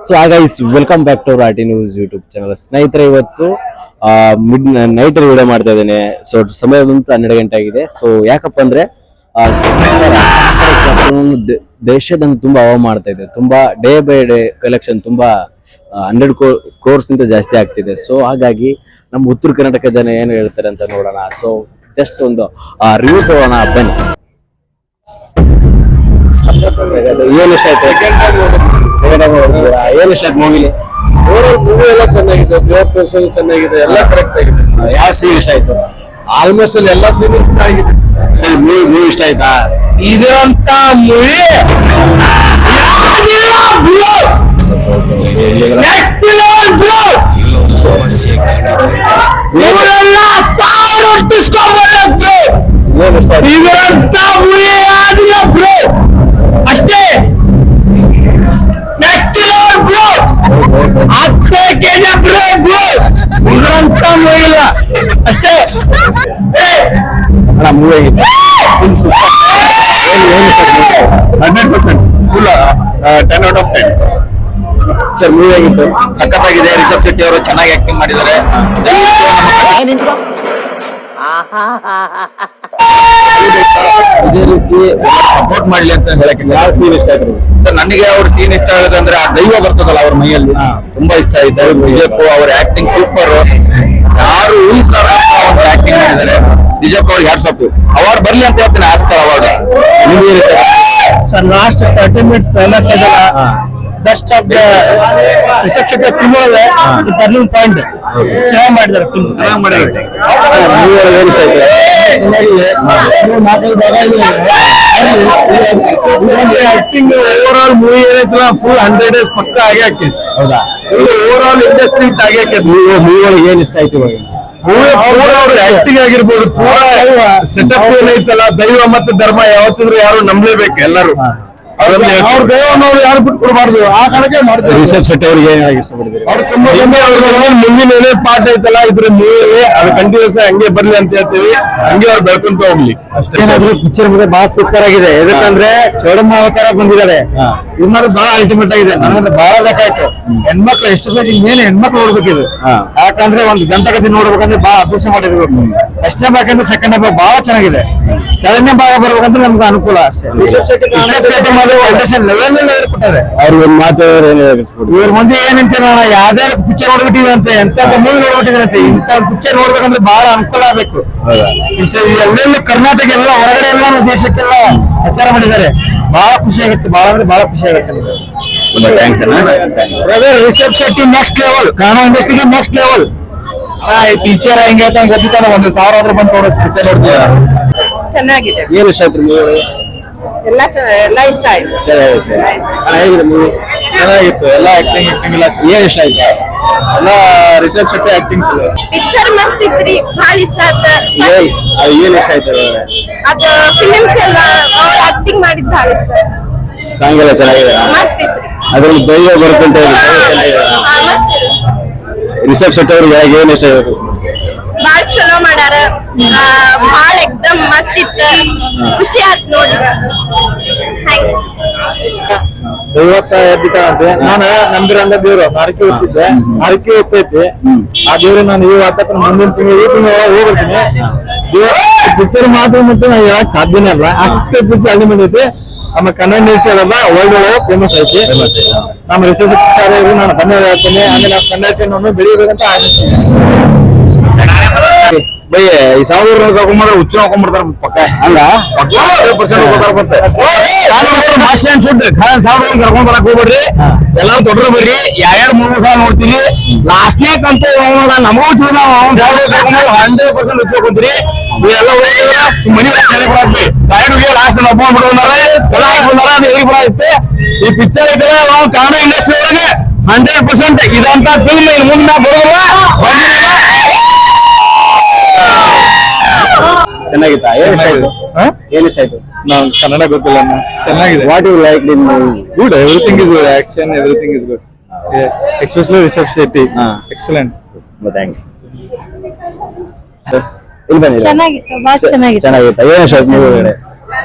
So guys welcome back to R T news YouTube channel. ಸ್ನೇಹಿತರೆ, ಇವತ್ತು mid night video ಮಾಡ್ತಾ ಇದ್ದೇನೆ. So ಸಮಯ ಬಂತು 12 ಗಂಟೆ ಆಗಿದೆ. ಸೊ ಯಾಕಪ್ಪ ಅಂದ್ರೆ ದೇಶದಂತ ತುಂಬಾ ಹವಾ ಮಾಡ್ತಾ ಇದೆ. ತುಂಬಾ ಡೇ ಬೈ ಡೇ ಕಲೆಕ್ಷನ್ ತುಂಬಾ 100 ಕೋರ್ಸ್ ನಿಂದ ಜಾಸ್ತಿ ಆಗ್ತಿದೆ. ಸೊ ಹಾಗಾಗಿ ನಮ್ಮ ಉತ್ತರ ಕರ್ನಾಟಕ ಜನ ಏನು ಹೇಳ್ತಾರೆ ಅಂತ ನೋಡೋಣ. ಸೊ ಜಸ್ಟ್ ಒಂದು ರಿವ್ಯೂ ತಗೋಣ ಬನ್ನಿ. ಏನು ಇಷ್ಟ ಆಯ್ತು? ಏನು ಇಷ್ಟ ಆಯ್ತು ಮೂವಿಲಿ? ಮೂವಿ ಎಲ್ಲ ಚೆನ್ನಾಗಿದೆ, ದೇವ್ರ ತೋರಿಸೋದು ಚೆನ್ನಾಗಿದೆ, ಎಲ್ಲ ಕರೆಕ್ಟ್ ಆಗಿದೆ. ಯಾವ ಸೀನ್ ಇಷ್ಟ ಆಯ್ತು? ಆಲ್ಮೋಸ್ಟ್ ಅಲ್ಲಿ ಎಲ್ಲಾ ಸೀನ್ ಇಷ್ಟ ಆಗಿದೆ. ಸರಿ, ಮೂವಿ ಇಷ್ಟ ಆಯ್ತಾ? ಇದಂತ ಮೂವಿ ಇದಂತ ಮೂವಿ ಆಗಿಲ್ಲ ಬ್ರೋ, ಅಷ್ಟೇ. ಇದಂತ ಮೂವಿ ಇಲ್ಲ, ಅಷ್ಟೇ. ಮೂವಿ ಆಗಿದೆ 100% full 10 out of 10. Sir, movie ಆಗಿತ್ತು, ಸಖತ್ತಾಗಿದೆ. ರಿಷಬ್ ಶೆಟ್ಟಿ ಅವರು ಚೆನ್ನಾಗಿ ಆಕ್ಟಿಂಗ್ ಮಾಡಿದ್ದಾರೆ. ಇದೇ ರೀತಿ ಸಪೋರ್ಟ್ ಮಾಡ್ಲಿ ಅಂತ ಹೇಳಕ್ಕೆ. ಯಾವ ಸೀನ್ ಇಷ್ಟ ಆಯ್ತು? ಸರ್, ನನಗೆ ಅವ್ರ ಸೀನ್ ಇಷ್ಟ ಆಗೋದಂದ್ರೆ ಆ ದೈವ ಬರ್ತದಲ್ಲ ಅವ್ರ ಮೈಯಲ್ಲಿ, ತುಂಬಾ ಇಷ್ಟ ಆಯ್ತು. ನಿಜಕ್ಕೂ ಅವ್ರ ಆಕ್ಟಿಂಗ್ ಸೂಪರ್. ಯಾರು ಊಹಿಸಲಾರ ಒಂದು ಆಕ್ಟಿಂಗ್ ಮಾಡಿದ್ದಾರೆ. ನಿಜಕ್ಕೂ ಅವ್ರಿಗೆ ಹ್ಯಾಟ್ಸ್ ಆಫ್. ಅವಾರ್ಡ್ ಬರ್ಲಿ ಅಂತ ಹೇಳ್ತೀನಿ, Oscar award. Sir, last 30 minutes climax ಇದೆಲ್ಲ best of the Rishab Shetty film ಒಳಗೆ ಟರ್ನಿಂಗ್ ಪಾಯಿಂಟ್. ಚೆನ್ನಾಗಿ ಮಾಡಿದ್ದಾರೆ ಫಿಲ್ಮ್, ಚೆನ್ನಾಗಿ ಮಾಡಿದ್ದಾರೆ. ಆಕ್ಟಿಂಗ್ ಓವರ್ ಆಲ್ ಮೂವಿ ಏನೈತಲ್ಲ ಫುಲ್ 100 days ಪಕ್ಕ ಆಗಿ ಹಾಕಿ. ಹೌದಾ? ಓವರ್ ಆಲ್ ಇಂಡಸ್ಟ್ರಿ ಆಗಿ ಹಾಕಿ. ಮೂವಿ ಒಳಗೆ ಏನ್ ಇಷ್ಟ ಆಯ್ತು ಇವಾಗ? ಅವ್ರ ಆಕ್ಟಿಂಗ್ ಆಗಿರ್ಬೋದು, ಪೂರಾ ಸೆಟಪ್ ಏನೈತಲ್ಲ, ದೈವ ಮತ್ತು ಧರ್ಮ ಯಾವತ್ತಿದ್ರು ಯಾರು ನಂಬಲೇಬೇಕು ಎಲ್ಲರೂ. ಅವ್ರ ದೈವನವ್ರು ಯಾರು ಬಿಟ್ಟು ಕೊಡಬಾರ್ದು, ಆ ಕಾರಣಕ್ಕೆ ಮಾಡ್ತಾರೆ. ರಿಷಬ್ ಶೆಟ್ಟಿ ಅವ್ರಿಗೆ ಏನ್ ಇಷ್ಟಪಡ್ತೀರಿ? ಅವ್ರು ತುಂಬಾ ಮುಂದಿನ ಏನೇ ಪಾಠ ಐತಲ್ಲ ಇದ್ರ ಮೂವಿಯಲ್ಲಿ, ಅದು ಕಂಟಿನ್ಯೂಸ್ ಹಂಗೆ ಬರ್ಲಿ ಅಂತ ಹೇಳ್ತೀವಿ. ಹಂಗೆ ಅವ್ರು ಬೆಳ್ಕೊಂತ ಹೋಗ್ಲಿ ಅಷ್ಟೇ. ಏನಾದ್ರು ಪಿಕ್ಚರ್ ಬಗ್ಗೆ ಬಹಳ ಸೂಪರ್ ಆಗಿದೆ. ಯಾಕಂದ್ರೆ ಚೌಡಮ್ಮ ಅವತಾರ ಬಂದಿದ್ದಾರೆ. ಇನ್ನಾದ್ರು ಬಹಳ ಅಲ್ಟಿಮೇಟ್ ಆಗಿದೆ. ನನಗಂದ್ರೆ ಬಹಳ ಬೇಕಾಯ್ತು. ಹೆಣ್ಮಕ್ಳು ಎಷ್ಟು ಬೇಗ ಇನ್ನೇನು ಹೆಣ್ಮಕ್ಳು ನೋಡ್ಬೇಕಿದು. ಯಾಕಂದ್ರೆ ಒಂದು ದಂತಕಥೆ ನೋಡ್ಬೇಕಂದ್ರೆ ಬಹಳ ಅದೃಷ್ಟ ಮಾಡಿರ್ಬೇಕು. ಎಷ್ಟನೇ ಬೇಕಂದ್ರೆ ಸೆಕೆಂಡ್ ಭಾಗ ಬಹಳ ಚೆನ್ನಾಗಿದೆ. ಎರಡನೇ ಭಾಗ ಬರ್ಬೇಕಂದ್ರೆ ನಮ್ಗೆ ಅನುಕೂಲ ಅಷ್ಟೇ. ಲೆವೆಲ್ ಕೊಟ್ಟಾರೆ. ಅವ್ರಿಗೆ ಒಂದು ಮಾತು ಇವ್ರ ಮಂದಿ ಏನಂತ ಯಾವ್ದಾರ ಪಿಕ್ಚರ್ ನೋಡ್ಬಿಟ್ಟಿವಿ ಅಂತ, ಎಂತ ಮೂವಿ ನೋಡ್ಬಿಟ್ಟಿದ್ರಂತೆ. ಇಂಥ ಪಿಕ್ಚರ್ ನೋಡ್ಬೇಕಂದ್ರೆ ಬಹಳ ಅನುಕೂಲ ಆಗ್ಬೇಕು. ಎಲ್ಲೆಲ್ಲ ಕರ್ನಾಟಕ ಎಲ್ಲ ಹೊರಗಡೆ ಎಲ್ಲ ದೇಶಕ್ಕೆಲ್ಲ ಪ್ರಚಾರ ಮಾಡಿದ್ದಾರೆ. ಬಹಳ ಖುಷಿ ಆಗುತ್ತೆ, ಬಹಳ ಅಂದ್ರೆ ಬಹಳ ಖುಷಿ ಆಗುತ್ತೆ. ರಿಷಬ್ ಶೆಟ್ಟಿ ನೆಕ್ಸ್ಟ್ ಲೆವೆಲ್, ಕನ್ನಡ ಇಂಡಸ್ಟ್ರಿಗೆ ನೆಕ್ಸ್ಟ್ ಲೆವೆಲ್. ಈ ಪಿಕ್ಚರ್ ಹೆಂಗೆ ಅಂತ ಗೊತ್ತಿತ್ತಲ್ಲ, 1,000 ಆದ್ರೂ ಬಂದು ನೋಡೋದು ಪಿಕ್ಚರ್ ನೋಡ್ತೀವಿ. ಚೆನ್ನಾಗಿದೆ, ಏನ್ ಇಷ್ಟ ಆಯ್ತು ಮೂವಿ? ಎಲ್ಲ ಇಷ್ಟ ಆಯ್ತು. ಹೇಗಿದೆ ಮೂವಿ? ಚೆನ್ನಾಗಿತ್ತು. ಎಲ್ಲ ಆಕ್ಟಿಂಗ್ ಎಲ್ಲ ಏನ್ ಇಷ್ಟ ಆಯ್ತು? ಎಲ್ಲ ರಿಷಬ್ ಶೆಟ್ಟಿ ಆಕ್ಟಿಂಗ್ ಚಲೋ. ಪಿಕ್ಚರ್ ಮಸ್ತ್ ಇತ್ರಿ, ಭಾಳ ಇಷ್ಟ ಆಯ್ತು. ಏನ್ ಇಷ್ಟ ಆಯ್ತು? ಅದು ಫಿಲಿಮ್ಸ್ ಎಲ್ಲ ಅವ್ರ ಆಕ್ಟಿಂಗ್ ಮಾಡಿದ್ ಭಾಳ ಇಷ್ಟ. ಸಾಂಗ್ ಎಲ್ಲ ಚೆನ್ನಾಗಿದೆ, ಮಸ್ತ್ ಇತ್ರಿ. ಅದ್ರಲ್ಲಿ ದೈವ ಬರುತ್ತಂತ ಮಸ್ತ್ ಇತ್ತು. ರಿಷಬ್ ಶೆಟ್ಟಿ ಅವ್ರಿಗೆ ಏನ್ ಇಷ್ಟ ಆಯ್ತು? ಭಾಳ ಚಲೋ ಮಾಡ್ಯಾರ. ಭಾಳ ಎಕ್ದಮ್ ಮಸ್ತ್ ಇತ್ತ, ಖುಷಿ ಆಯ್ತು ನೋಡಿ. ಥ್ಯಾಂಕ್ಸ್. ನಾನು ನಂಬಿರಂಗ ದೇವ್ರು ಹರಕೆ ಹೋಗ್ತಿದ್ದೆ, ಹರಕೆ ಹೋಗ್ತೈತಿ. ಆ ದೇವ್ರ ನಾನು ಈ ವಾತಾವರಣ ಮುಂದಿನ ತಿಂಗಳು ಈ ತಿಂಗಳ ಹೋಗ್ಬರ್ತೀನಿ. ಪಿಕ್ಚರ್ ಮಾತ್ರ ಮತ್ತೆ ನಾವು ಹೇಳಕ್ ಸಾಧ್ಯನೇ ಅಲ್ಲ, ಅಷ್ಟೇ ಪಿಕ್ಚರ್ ಅಲ್ಲಿ ಬಂದೈತಿ. ನಮ್ಮ ಕನ್ನಡ ಇಂಡಸ್ಟ್ರಿ ಅಲ್ಲ ವರ್ಲ್ಡ್ ಒಳಗೆ ಫೇಮಸ್ ಐತಿ. ನಮ್ಮ ರಿಸರ್ಚ್ ನಾನು ಧನ್ಯವಾದ ಹೇಳ್ತೇನೆ. ಆಮೇಲೆ ನಾವು ಕನ್ನಡ ಬೆಳಿಬೇಕಂತ ಆಶಿಸ್ತೀನಿ. ಬೈ, ಈ 1,000 ಹಾಕೊಂಡ್ರೆ ಹುಚ್ಚು ಹಾಕೊಂಡ್ಬಿಡ್ತಾರ ಪಕ್ಕ. ಹಂಗ 100% ಬರ್ತಾರೆ. ಕರ್ಕೊಂಡ್ ಬರಕ್ ಹೋಗ್ಬೇಡ್ರಿ, ಎಲ್ಲಾರು ದೊಡ್ಡರು ಬರ್ರಿ. 2-3 ಸಲ ನೋಡ್ತೀವಿ. ಲಾಸ್ಟ್ನೇ ಕಂತು ನಮಗೂ ಚೂರ 100% ಹುಚ್ಚ ಹೋಗ್ತೀರಿ. ಇವೆಲ್ಲ ಮನಿ ಬರಾಕ್ರಿ ಗಾಡಿಗೆ ಲಾಸ್ಟ್ ಒಪ್ಕೊಂಡ್ ಬಿಡೋದಾರ ಎದುರು ಬರುತ್ತೆ. ಈ ಪಿಕ್ಚರ್ ಐತಲ್ಲ ಕನ್ನಡ ಇಂಡಸ್ಟ್ರಿ ಒಳಗೆ 100% ಇದಂತ ಫಿಲ್ಮ್ ಇನ್ ಮುಂದೆ ಬರೋಲ್ಲ. ಚೆನ್ನಾಗಿತ್ತಾ? ಏನ್ ಇಷ್ಟ ಆಯ್ತು? ಏನ್ ಇಷ್ಟ ಆಯ್ತು? ನಾವು ಕನ್ನಡ ಗೊತ್ತಿಲ್ಲ. ಚೆನ್ನಾಗಿದೆ. What you like in movie? Good, everything is good. Action everything is good. Especially Rishab Shetty excellent. Thanks. ಇಲ್ಲಿ ಬನ್ನಿ. ಚೆನ್ನಾಗಿತ್ತು, ಬಾಳ ಚೆನ್ನಾಗಿತ್ತು. ಚೆನ್ನಾಗಿತ್ತಾ? ಏನ್ ಇಷ್ಟ ಆಯ್ತು ಮೂವಿ ಒಳಗಡೆ?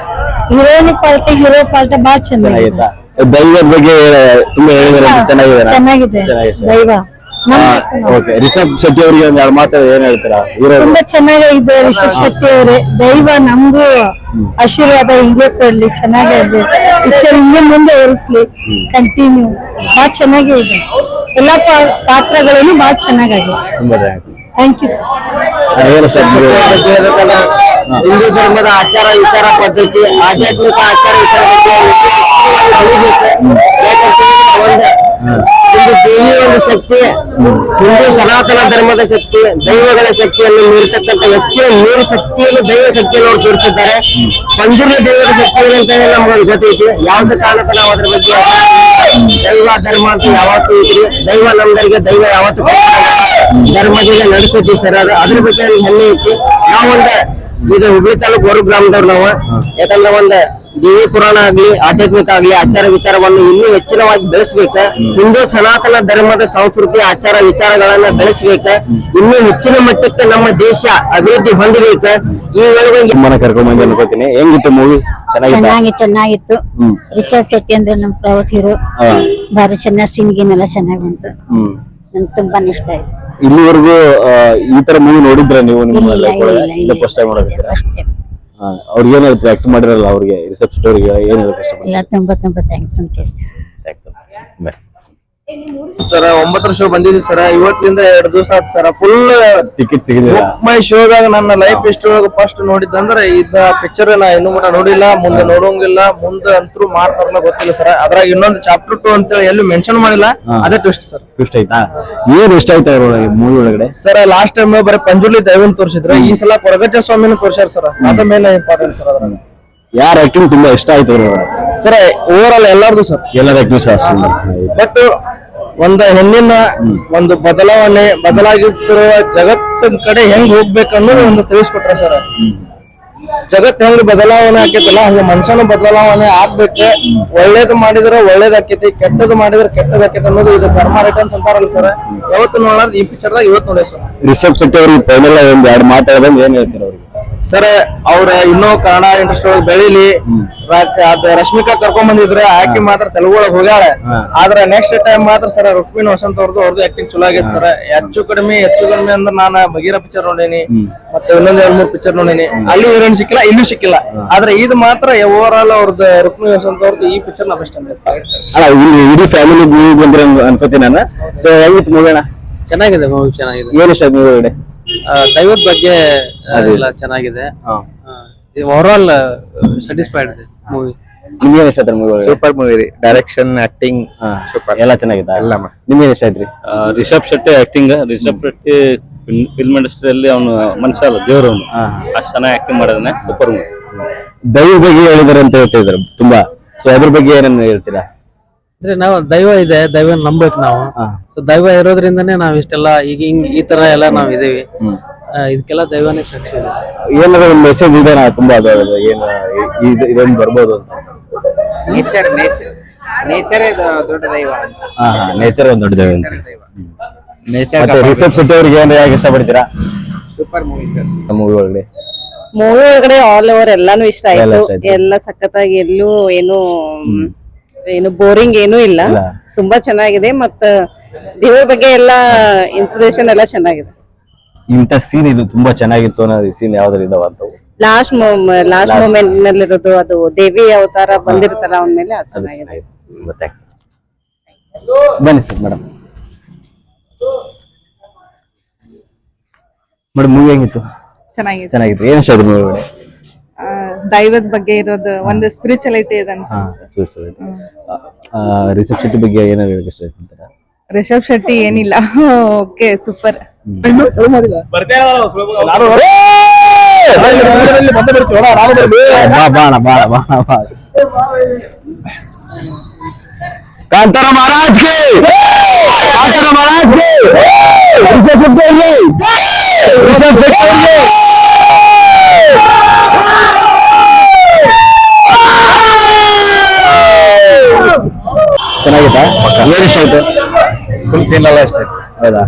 ಹೀರೋಯಿನ್ ಪಾಲ್ಟಿ, ಹೀರೋ ಪಾಲ್ಟಿ ಬಾಳ ಚೆನ್ನಾಗಿತ್ತು. ಚೆನ್ನಾಗಿತ್ತಾ? ದೈವದ ಬಗ್ಗೆ ತುಂಬಾ ಹೇಳಿದಾರೆ, ಚೆನ್ನಾಗಿದೆ. ಚೆನ್ನಾಗಿದೆ ದೈವ. ಓಕೆ, ರಿಷಬ್ ಶೆಟ್ಟಿ ಅವರಿಗೆ ಒಂದ್ ಎರಡು ಮಾತು ಏನ್ ಹೇಳ್ತೀರಾ? ತುಂಬಾ ಚೆನ್ನಾಗಿದೆ ರಿಷಬ್ ಶೆಟ್ಟಿ ಅವರೇ. ದೈವ ನಮಗೂ ಆಶೀರ್ವಾದ ಹಿಂಗೆ ಕೊಡ್ಲಿ, ಚೆನ್ನಾಗಿದೆ ಪಿಕ್ಚರ್ ಹಿಂಗೆ ಮುಂದೆ ಓಡಿಸ್ಲಿ, ಕಂಟಿನ್ಯೂ. ಬಹಳ ಚೆನ್ನಾಗೇ ಇದೆ, ಎಲ್ಲಾ ಪಾತ್ರಗಳನ್ನು ಬಹಳ ಚೆನ್ನಾಗಿದೆ. ತುಂಬಾ ಥ್ಯಾಂಕ್ ಯು ಸರ್. ಏನು ಸರ್ ಹಿಂದೂ ಧರ್ಮದ ಆಚಾರ ವಿಚಾರ ಪದ್ಧತಿ, ಆಧ್ಯಾತ್ಮಿಕ ಆಚಾರ ವಿಚಾರ ಒಂದು ದೇವಿಯ ಒಂದು ಶಕ್ತಿ, ಹಿಂದೂ ಸನಾತನ ಧರ್ಮದ ಶಕ್ತಿ, ದೈವಗಳ ಶಕ್ತಿಯನ್ನು ಮೀರ್ತಕ್ಕಂಥ ಹೆಚ್ಚಿನ ನೀರು ಶಕ್ತಿಯನ್ನು ದೈವ ಶಕ್ತಿಯನ್ನು ಅವರು ತೋರಿಸಿದ್ದಾರೆ. ಪಂಜುರ್ಲಿ ದೈವದ ಶಕ್ತಿ ಅಂತ ನಮ್ಗೆ ಗೊತ್ತೈತಿ. ಯಾವ್ದು ಕಾರಣಕ್ಕೂ ನಾವು ಅದ್ರ ಬಗ್ಗೆ ದೈವ ಧರ್ಮ ಅಂತ ಯಾವತ್ತೂ ಐತ್ರಿ. ದೈವ ನಮ್ದರಿಗೆ ದೈವ ಯಾವತ್ತು ಧರ್ಮದಿಂದ ನಡೆಸ್ತೈತಿ ಸರ್. ಅದ್ರ ಬಗ್ಗೆ ಹೆಮ್ಮೆ ಐತಿ. ನಾವೊಂದು ಇದು ಹುಬ್ಳಿ ತಾಲೂಕು ಹೊರ ಗ್ರಾಮದವ್ರು ನಾವು. ಯಾಕಂದ್ರೆ ಒಂದು ದೇವಿ ಪುರಾಣ ಆಗ್ಲಿ, ಆಧ್ಯಾತ್ಮಿಕ ಆಗ್ಲಿ, ಆಚಾರ ವಿಚಾರವನ್ನು ಇನ್ನೂ ಹೆಚ್ಚಿನವಾಗಿ ಬೆಳೆಸ್ಬೇಕ. ಹಿಂದೂ ಸನಾತನ ಧರ್ಮದ ಸಂಸ್ಕೃತಿ ಆಚಾರ ವಿಚಾರಗಳನ್ನ ಬೆಳೆಸ್ಬೇಕ. ಇನ್ನೂ ಹೆಚ್ಚಿನ ಮಟ್ಟಕ್ಕೆ ನಮ್ಮ ದೇಶ ಅಭಿವೃದ್ಧಿ ಹೊಂದಬೇಕ. ಈ ವೇಳೆಗೆ ಮನ ಕರ್ಕೊಂಡ್ ಬಂದು ಅನ್ಕೋತೀನಿ. ಹೆಂಗಿತ್ತು ಮೂವಿ? ಚೆನ್ನಾಗಿತ್ತು. ರಿಷಬ್ ಶೆಟ್ಟಿ ಅಂದ್ರೆ ನಮ್ ಪ್ರೌಡ್ ಹೀರೋ. ಭಾರಿ ಚೆನ್ನಾಗಿ ಸಿಂಗಿನೆಲ್ಲ ಚೆನ್ನಾಗಿ ಬಂತು. ನನ್ಗೆ ತುಂಬಾನೇ ಇಷ್ಟ ಆಯ್ತು. ಇಲ್ಲಿವರೆಗೂ ಈ ತರ ಮೂವಿ ನೋಡಿದ್ರ ನೀವು? ಫಸ್ಟ್ ಟೈಮ್ ನೋಡಿದ್ರ? ಅವ್ರಿಗೆ ಏನ್ ಹೇಳ್ತೀರಾ? ಆಕ್ಟ್ ಮಾಡಿರಲ್ಲ ಅವ್ರಿಗೆ, ರಿಷಬ್ ಶೆಟ್ಟಿ ಅವ್ರಿಗೆ ಏನ್ ಹೇಳಕ್ ಇಷ್ಟಪಡ್ತೀರಾ? ತುಂಬಾ ಥ್ಯಾಂಕ್ಸ್ ಅಂತ ಹೇಳ್ತೀನಿ. ಸರ್ 9 ಶೋ ಬಂದಿದ್ವಿ ಸರ್. ಇವತ್ತಿಂದ 2 ದಿವಸ ಆಯ್ತು ಸರ್. ಫುಲ್ ಟಿಕೆಟ್ ಸಿಗಿದಿಲ್ಲ. ಮೈ ಶೋದಾಗ ನನ್ನ ಲೈಫ್ ಹಿಸ್ಟ್ರಿ ಒಳಗ ಫಸ್ಟ್ ನೋಡಿದ್ದಂದ್ರೆ ಇದ ಪಿಕ್ಚರ್ ನಾ ಇನ್ನೂ ಮಟ ನೋಡಿಲ್ಲ, ಮುಂದೆ ನೋಡೋಂಗಿಲ್ಲ. ಮುಂದೆ ಅಂತೂ ಮಾಡ್ತಾರಲ್ಲ ಗೊತ್ತಿಲ್ಲ ಸರ್. ಅದ್ರಾಗ ಇನ್ನೊಂದು ಚಾಪ್ಟರ್ 2 ಅಂತ ಎಲ್ಲಿ ಮೆನ್ಷನ್ ಮಾಡಿಲ್ಲ, ಅದೇ ಟ್ವಿಸ್ಟ್ ಸರ್. ಟ್ವಿಸ್ಟ್ ಆಯ್ತಾ? ಏನ್ ಇಷ್ಟ ಆಯ್ತಾ ಮೂವಿ ಒಳಗಡೆ? ಸರ್ ಲಾಸ್ಟ್ ಟೈಮ್ ಬರೀ ಪಂಜುರ್ಲಿ ದೈವನ್ ತೋರಿಸಿದ್ರೆ, ಈ ಸಲ ಕೊರಗಜ್ಜ ಸ್ವಾಮಿನ ತೋರ್ಸ್ಯಾರ ಸರ್. ಅದ ಮೇಲೆ ಇಂಪಾರ್ಟೆಂಟ್ ಸರ್. ಅದ್ರಾಗ ಯಾರ ಆಕ್ಟಿಂಗ್ ತುಂಬಾ ಇಷ್ಟ ಆಯ್ತು ಸರ್? ಓವರ್ ಆಲ್ ಎಲ್ಲಾರ್ದು ಸರ್, ಎಲ್ಲರ ಆಕ್ಟಿಂಗ್. ಬಟ್ ಒಂದು ಹೆಣ್ಣಿನ ಒಂದು ಬದಲಾಗುತ್ತಿರುವ ಜಗತ್ತಿನ ಕಡೆ ಹೆಂಗ್ ಹೋಗ್ಬೇಕನ್ನೋದು ಒಂದು ತಿಳಿಸ್ಕೊಟ್ರ ಸರ್. ಜಗತ್ ಹೆಂಗ್ ಬದಲಾವಣೆ ಆಕೈತಲ್ಲ ಹಂಗ ಮನುಷ್ಯನ ಬದಲಾವಣೆ ಆಗ್ಬೇಕು. ಒಳ್ಳೇದು ಮಾಡಿದ್ರೆ ಒಳ್ಳೇದ್ ಆಕೈತಿ, ಕೆಟ್ಟದ್ದು ಮಾಡಿದ್ರೆ ಕೆಟ್ಟದ್ ಆಕೈತಿ ಅನ್ನೋದು ಇದು ಕರ್ಮ ರಿಟರ್ನ್ಸ್ ಅಂತಾರಲ್ಲ ಸರ್. ಯಾವತ್ತು ನೋಡೋದು ಈ ಪಿಕ್ಚರ್ದಾಗ ಇವತ್ತು ನೋಡಿ ಸರ್. ರಿಷಬ್ ಶೆಟ್ಟಿ ಅವ್ರಿಗೆ ಫೈನಲ್ ಒಂದ್ ಎರಡು ಮಾತಾಡೋದಂದ್ರೆ ಏನ್ ಹೇಳ್ತೀರ ಅವ್ರಿಗೆ? ಸರ್ ಅವ್ರ ಇನ್ನೂ ಕನ್ನಡ ಇಂಡಸ್ಟ್ರಿ ಒಳಗೆ ಬೆಳಿಲಿ. ರಶ್ಮಿಕಾ ಕರ್ಕೊಂಡ್ ಬಂದಿದ್ರೆ ಆಕೆ ಮಾತ್ರ ತೆಲುಗು ಒಳಗೆ ಹೋಗ್ಯಾಳ. ಆದ್ರೆ ನೆಕ್ಸ್ಟ್ ಟೈಮ್ ಮಾತ್ರ ಸರ್ ರುಕ್ಮಿಣಿ ವಸಂತ್ ಅವ್ರದ್ದು ಆಕ್ಟಿಂಗ್ ಚಲೋ ಆಗೈತೆ ಸರ್. ಹೆಚ್ಚು ಕಡಿಮೆ ಅಂದ್ರೆ ನಾನು ಬಗೀರ ಪಿಕ್ಚರ್ ನೋಡೀನಿ, ಮತ್ತೆ ಇನ್ನೊಂದ್ 2-3 ಪಿಕ್ಚರ್ ನೋಡೀನಿ. ಅಲ್ಲಿ ಹೀರೋಯಿನ್ ಸಿಕ್ಕಿಲ್ಲ, ಇಲ್ಲೂ ಸಿಕ್ಕಿಲ್ಲ. ಆದ್ರೆ ಇದು ಮಾತ್ರ ಓವರ್ ಆಲ್ ಅವ್ರದ್ದು ರುಕ್ಮಿಣಿ ವಸಂತ್ ಅವ್ರದ್ದು ಈ ಪಿಕ್ಚರ್ ನಾ ಬೆಸ್ಟ್ ಅಂತ. ಇಡೀ ಫ್ಯಾಮಿಲಿ ಮೂವಿ ಬಂದ್ರೆ ಅನ್ಕೋತೀನಿ ನಾನು. ಸೊ ಹೆಂಗಿತ್ತು ಮೂವಿ ಅಣ್ಣ? ಚೆನ್ನಾಗಿದೆ ಮೂವಿ, ಚೆನ್ನಾಗಿದೆ. ಏನ್ ಇಷ್ಟ ಮೂವಿ ಒಳಗಡೆ? ದೈವದ ಬಗ್ಗೆ ಎಲ್ಲ ಚೆನ್ನಾಗಿದೆ. ಓವರ್ ಆಲ್ ಸ್ಯಾಟಿಸ್ಫೈಡ್ ಇದೆ ಮೂವಿ. ನಿಮ್ಗೆ ಇಷ್ಟ ಆಯ್ತು ಮೂವಿ? ಸೂಪರ್ ಮೂವಿ ರೀ. ಡೈರೆಕ್ಷನ್, ಆಕ್ಟಿಂಗ್ ಸೂಪರ್, ಎಲ್ಲ ಚೆನ್ನಾಗಿದೆ. ಎಲ್ಲ ಮಸ್ತ್. ನಿಮ್ಗೆ ಇಷ್ಟ ಆಯ್ತ್ರಿ? ರಿಷಬ್ ಶೆಟ್ಟಿ ಆಕ್ಟಿಂಗ್. ರಿಷಬ್ ಶೆಟ್ಟಿ ಫಿಲ್ಮ್ ಇಂಡಸ್ಟ್ರಿಯಲ್ಲಿ ಅವನು ಮನುಷ್ಯ ಅಲ್ಲ, ದೇವ್ರು ಅವನು. ಅಷ್ಟು ಚೆನ್ನಾಗಿ ಆಕ್ಟಿಂಗ್ ಮಾಡಿದಾನೆ. Super movie. ದೈವ ಬಗ್ಗೆ ಹೇಳಿದಾರೆ ಅಂತ ಹೇಳ್ತಿದ್ರು ತುಂಬಾ. ಸೊ ಅದ್ರ ಬಗ್ಗೆ ಏನನ್ನ ಹೇಳ್ತೀರಾ? ಅಂದ್ರೆ ನಾವು ದೈವ ಇದೆ, ದೈವ ನಂಬೇಕು ನಾವು. ಸೊ ದೈವ ಇರೋದ್ರಿಂದನೇ ನಾವ್ ಇಷ್ಟೆಲ್ಲ ಈಗ ಈ ತರ ಎಲ್ಲ ನಾವ್ ಇದೀವಿ. ಇದಕ್ಕೆಲ್ಲ ದೈವನೇ ಸಾಕ್ಷಿ ಇದೆ. ಏನಾದ್ರು ಒಂದು ಮೆಸೇಜ್ ಇದೆ ತುಂಬಾ ಏನು ಇದೊಂದು ಬರ್ಬೋದು ಅಂತ? ನೇಚರ್ ದೊಡ್ಡ ದೈವ ಅಂತ. ನೇಚರ್ ಒಂದು ದೊಡ್ಡ ದೈವ ಅಂತ. ರಿಷಬ್ ಶೆಟ್ಟಿ ಅವ್ರಿಗೆ ಏನ್ ಯಾಕೆ ಇಷ್ಟಪಡ್ತೀರಾ? Super movie sir. ಮೂವಿ ಒಳಗಡೆ ಮೂವಿ ಒಳಗಡೆ ಆಲ್ ಓವರ್ ಎಲ್ಲಾನು ಇಷ್ಟ ಆಯ್ತು. ಎಲ್ಲ ಸಖತ್ತಾಗಿ, ಎಲ್ಲೂ ಏನು ಬೋರಿಂಗ್ ಏನೂ ಇಲ್ಲ. ತುಂಬಾ ಚೆನ್ನಾಗಿದೆ. ಮತ್ತ ದೇವ್ರ ಬಗ್ಗೆ ಎಲ್ಲ ಇನ್ಫಾರ್ಮೇಶನ್ ಎಲ್ಲ ಚೆನ್ನಾಗಿದೆ. ಇಂಥ ಸೀನ್ ಇದು ತುಂಬಾ ಚೆನ್ನಾಗಿತ್ತು ಅನ್ನೋ ಸೀನ್ ಯಾವ್ದಾರು ಇದಾವ ಅಂತ? ಲಾಸ್ಟ್ ಮೂಮೆಂಟ್ ನಲ್ಲಿರೋದು, ಅದು ದೇವಿ ಅವತಾರ ಬಂದಿರ್ತಲ್ಲ ಅವನ ಮೇಲೆ, ಅದು ಚೆನ್ನಾಗಿದೆ. ಬನ್ನಿ ಸರ್. ಮೇಡಮ್ ಮೂವಿ ಹೆಂಗಿತ್ತು? ಚೆನ್ನಾಗಿತ್ತು. ಏನ್ ಇಷ್ಟ ಆಯ್ತು ಮೂವಿ ಒಳಗಡೆ? ದೈವದ ಬಗ್ಗೆ ಇರೋದು, ಒಂದು ಸ್ಪಿರಿಚುಯಾಲಿಟಿ ಇದೆ ಅಂತ. ರಿಷಬ್ ಶೆಟ್ಟಿ ಬಗ್ಗೆ ಏನೋ ಹೇಳಕ್ ಇಷ್ಟ ಆಯ್ತು ಅಂತ? ರಿಷಬ್ ಶೆಟ್ಟಿ ಏನಿಲ್ಲ, ಓಕೆ ಸೂಪರ್. ಕಾಂತಾರ ಮಹಾರಾಜ್ ಗೆ, ಕಾಂತಾರ ಮಹಾರಾಜ್ ಗೆ, ರಿಷಬ್ ಶೆಟ್ಟಿ ಅವ್ರಿಗೆ, ರಿಷಬ್ ಶೆಟ್ಟಿ ಅವ್ರಿಗೆ. ಚೆನ್ನಾಗಿತ್ತಾ? ಏನ್ ಇಷ್ಟ ಆಯ್ತು? ಫುಲ್ ಸೀನ್ ಎಲ್ಲ ಇಷ್ಟ ಆಯ್ತು. ಹೌದಾ?